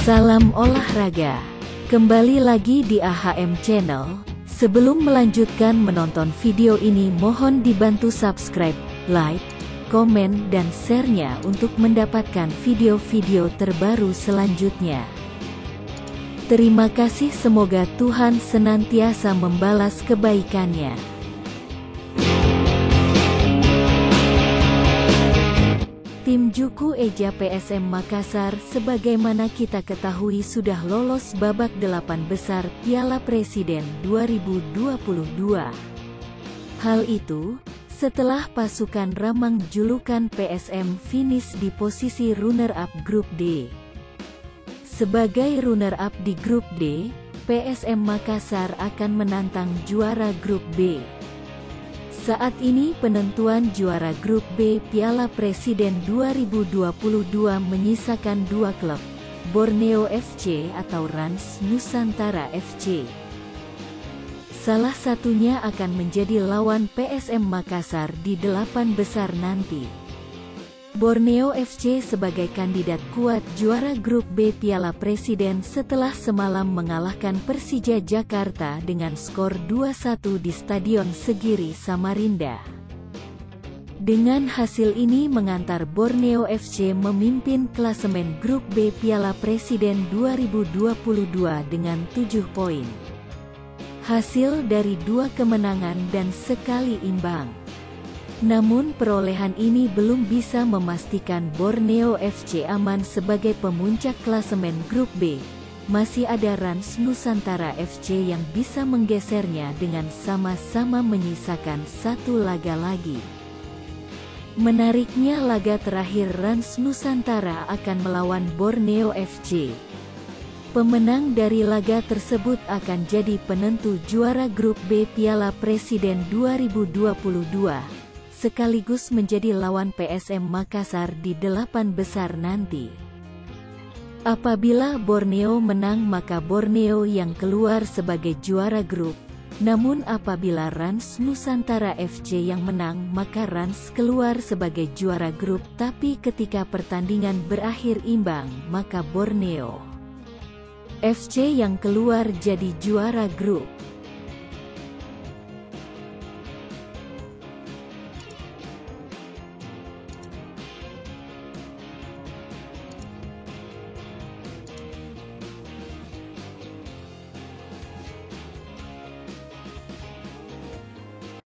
Salam olahraga. Kembali lagi di AHM Channel. Sebelum melanjutkan menonton video ini, mohon dibantu subscribe, like, komen, dan share-nya untuk mendapatkan video-video terbaru selanjutnya. Terima kasih, semoga Tuhan senantiasa membalas kebaikannya. Tim Juku Eja PSM Makassar sebagaimana kita ketahui sudah lolos babak 8 besar Piala Presiden 2022. Hal itu, setelah pasukan Ramang julukan PSM finish di posisi runner-up Grup D. Sebagai runner-up di Grup D, PSM Makassar akan menantang juara Grup B. Saat ini penentuan juara Grup B Piala Presiden 2022 menyisakan dua klub, Borneo FC atau Rans Nusantara FC. Salah satunya akan menjadi lawan PSM Makassar di 8 besar nanti. Borneo FC sebagai kandidat kuat juara Grup B Piala Presiden setelah semalam mengalahkan Persija Jakarta dengan skor 2-1 di Stadion Segiri Samarinda. Dengan hasil ini mengantar Borneo FC memimpin klasemen Grup B Piala Presiden 2022 dengan 7 poin. Hasil dari 2 kemenangan dan sekali imbang. Namun perolehan ini belum bisa memastikan Borneo FC aman sebagai pemuncak klasemen Grup B. Masih ada Rans Nusantara FC yang bisa menggesernya dengan sama-sama menyisakan 1 laga lagi. Menariknya laga terakhir Rans Nusantara akan melawan Borneo FC. Pemenang dari laga tersebut akan jadi penentu juara Grup B Piala Presiden 2022. Sekaligus menjadi lawan PSM Makassar di 8 besar nanti. Apabila Borneo menang maka Borneo yang keluar sebagai juara grup, namun apabila Rans Nusantara FC yang menang maka Rans keluar sebagai juara grup, tapi ketika pertandingan berakhir imbang maka Borneo FC yang keluar jadi juara grup.